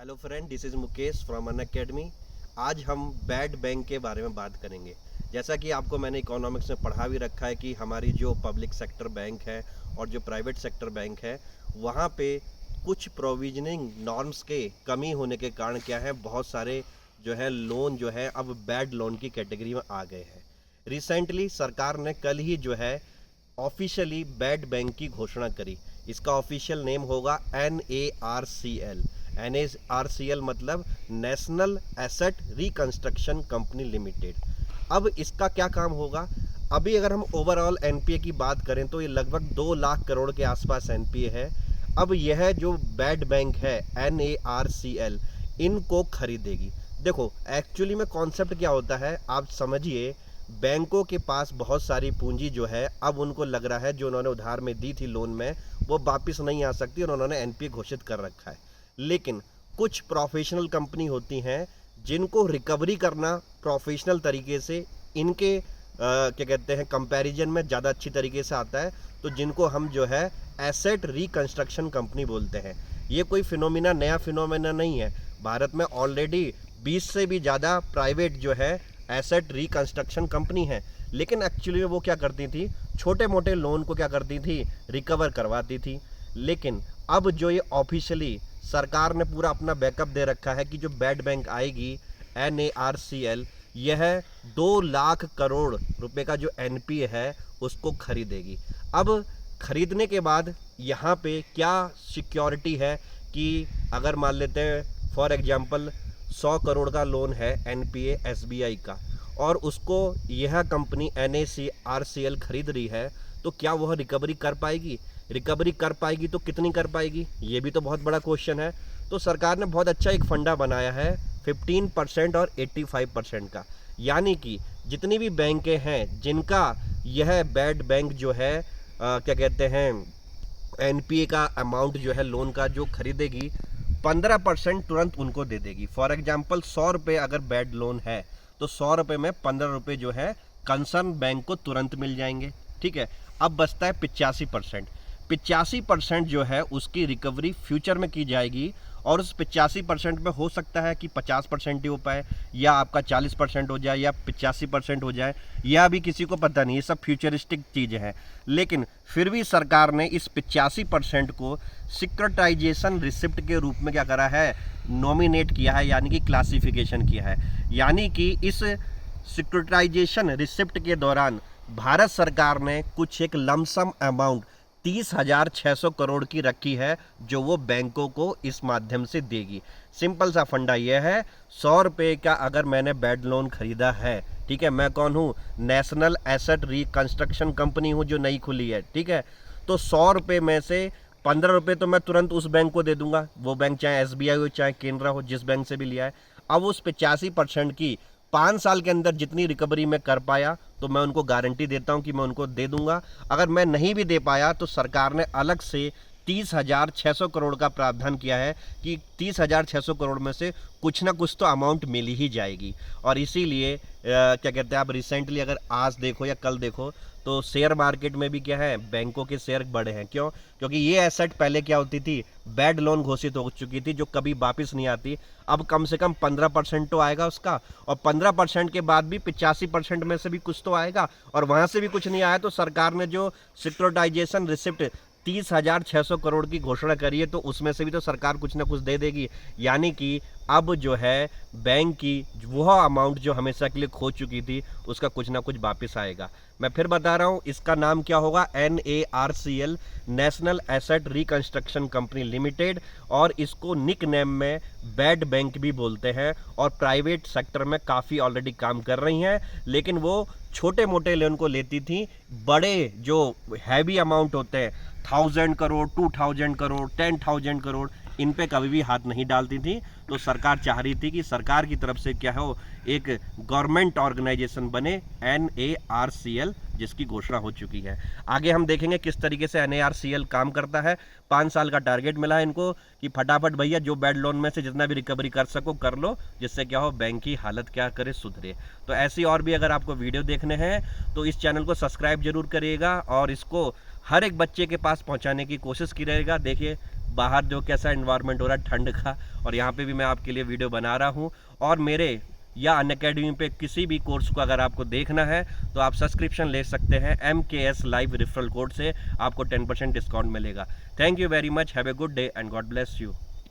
Hello friend, this is Mukesh from Unacademy. आज हम bad bank के बारे में बात करेंगे। जैसा कि आपको मैंने इकोनॉमिक्स में पढ़ा भी रखा है कि हमारी जो पब्लिक सेक्टर बैंक है और जो प्राइवेट सेक्टर बैंक है, वहाँ पे कुछ प्रोविजनिंग नॉर्म्स के कमी होने के कारण क्या है, बहुत सारे जो है लोन जो है अब बैड लोन की कैटेगरी में आ गए हैं। रिसेंटली सरकार ने कल ही जो है ऑफिशियली बैड बैंक की घोषणा करी। इसका ऑफिशियल नेम होगा NARCL। NARCL मतलब national asset reconstruction company limited. अब इसका क्या काम होगा? अभी अगर हम ओवरऑल एनपीए की बात करें तो ये लगभग 2 लाख करोड़ के आसपास एनपीए है। अब यह जो बैड बैंक है NARCL इनको खरीदेगी। देखो एक्चुअली में कॉन्सेप्ट क्या होता है आप समझिए। बैंकों के पास बहुत सारी पूंजी जो है, अब उनको लग रहा है जो उन्होंने उधार में दी थी लोन में वो वापस नहीं आ सकती और उन्होंने एनपीए घोषित कर रखा है। लेकिन कुछ प्रोफेशनल कंपनी होती हैं जिनको रिकवरी करना प्रोफेशनल तरीके से इनके क्या कहते हैं कंपैरिजन में ज़्यादा अच्छी तरीके से आता है, तो जिनको हम जो है एसेट रिकंस्ट्रक्शन कंपनी बोलते हैं। ये कोई फिनोमिना नया फिनोमिना नहीं है। भारत में ऑलरेडी 20 से भी ज़्यादा प्राइवेट जो है एसेट रिकंस्ट्रक्शन कंपनी है। लेकिन एक्चुअली में वो क्या करती थी, छोटे मोटे लोन को क्या करती थी, रिकवर करवाती थी। लेकिन अब जो ये ऑफिशियली सरकार ने पूरा अपना बैकअप दे रखा है कि जो बैड बैंक आएगी NARCL, यह 2 लाख करोड़ रुपए का जो एनपीए है उसको खरीदेगी। अब खरीदने के बाद यहाँ पे क्या सिक्योरिटी है कि अगर मान लेते हैं फॉर एग्जांपल 100 करोड़ का लोन है एनपीए एसबीआई का और उसको यह कंपनी NARCL खरीद रही है, तो क्या वह रिकवरी कर पाएगी? रिकवरी कर पाएगी तो कितनी कर पाएगी, ये भी तो बहुत बड़ा क्वेश्चन है। तो सरकार ने बहुत अच्छा एक फंडा बनाया है 15% और 85% का। यानी कि जितनी भी बैंकें हैं जिनका यह बैड बैंक जो है क्या कहते हैं एनपीए का अमाउंट जो है लोन का जो खरीदेगी, 15% तुरंत उनको दे देगी। फॉर एग्जाम्पल 100 रुपये अगर बैड लोन है तो 100 रुपये में 15 रुपये जो है कंसर्न बैंक को तुरंत मिल जाएंगे। ठीक है, अब बचता है 85%। 85% जो है उसकी रिकवरी फ्यूचर में की जाएगी और उस 85% में हो सकता है कि 50% ही हो पाए या आपका 40% हो जाए या 85% हो जाए, यह भी किसी को पता नहीं। ये सब फ्यूचरिस्टिक चीज़ें हैं। लेकिन फिर भी सरकार ने इस 85% को सिक्योरिटाइजेशन रिसिप्ट के रूप में क्या करा है, नॉमिनेट किया है, यानी कि क्लासिफिकेशन किया है। यानी कि इस सिक्योरिटाइजेशन रिसिप्ट के दौरान भारत सरकार ने कुछ एक लमसम अमाउंट 30,600 करोड़ की रखी है जो वो बैंकों को इस माध्यम से देगी। सिंपल सा फंडा यह है, 100 रुपये का अगर मैंने बैड लोन खरीदा है, ठीक है, मैं कौन हूँ, नेशनल एसेट रिकंस्ट्रक्शन कंपनी हूँ जो नई खुली है, ठीक है, तो 100 रुपये में से 15 रुपये तो मैं तुरंत उस बैंक को दे दूंगा। वो बैंक चाहे SBI हो चाहे केनरा हो, जिस बैंक से भी लिया है। अब उस 85% की 5 साल के अंदर जितनी रिकवरी मैं कर पाया तो मैं उनको गारंटी देता हूं कि मैं उनको दे दूंगा। अगर मैं नहीं भी दे पाया तो सरकार ने अलग से 30,600 करोड़ का प्रावधान किया है कि 30,600 करोड़ में से कुछ ना कुछ तो अमाउंट मिल ही जाएगी। और इसीलिए क्या कहते हैं, आप रिसेंटली अगर आज देखो या कल देखो तो शेयर मार्केट में भी क्या है, बैंकों के शेयर बढ़े हैं। क्यों? क्योंकि ये एसेट पहले क्या होती थी, बैड लोन घोषित हो चुकी थी जो कभी वापस नहीं आती। अब कम से कम 15% तो आएगा उसका, और 15% के बाद भी 85% में से भी कुछ तो आएगा, और वहाँ से भी कुछ नहीं आया तो सरकार ने जो सिक्योरिटाइजेशन रिसिप्ट 30,600 करोड़ की घोषणा करी है तो उसमें से भी तो सरकार कुछ ना कुछ दे देगी। यानी कि अब जो है बैंक की वह अमाउंट जो हमेशा के लिए खो चुकी थी उसका कुछ ना कुछ वापस आएगा। मैं फिर बता रहा हूँ, इसका नाम क्या होगा, NARCL, national asset reconstruction company limited, और इसको निक नेम में बैड बैंक भी बोलते हैं। और प्राइवेट सेक्टर में काफ़ी ऑलरेडी काम कर रही हैं, लेकिन वो छोटे मोटे लोन को लेती थी। बड़े जो हैवी अमाउंट होते हैं 1000 करोड़, 2000 करोड़, 10,000 करोड़, इन पे कभी भी हाथ नहीं डालती थी। तो सरकार चाह रही थी कि सरकार की तरफ से क्या हो, एक गवर्नमेंट ऑर्गेनाइजेशन बने NARCL, जिसकी घोषणा हो चुकी है। आगे हम देखेंगे किस तरीके से NARCL काम करता है। 5 साल का टारगेट मिला है इनको कि फटाफट भैया जो बैड लोन में से जितना भी रिकवरी कर सको कर लो, जिससे क्या हो, बैंक की हालत क्या करे, सुधरे। तो ऐसी और भी अगर आपको वीडियो देखने हैं तो इस चैनल को सब्सक्राइब जरूर करिएगा और इसको हर एक बच्चे के पास पहुंचाने की कोशिश की रहेगा। देखिए बाहर जो कैसा एनवायरनमेंट हो रहा है ठंड का, और यहाँ पे भी मैं आपके लिए वीडियो बना रहा हूँ। और मेरे या अनअकैडमी पे किसी भी कोर्स को अगर आपको देखना है तो आप सब्सक्रिप्शन ले सकते हैं MKS लाइव रेफरल कोड से, आपको 10% डिस्काउंट मिलेगा। Thank you very much, have a good day and God bless you.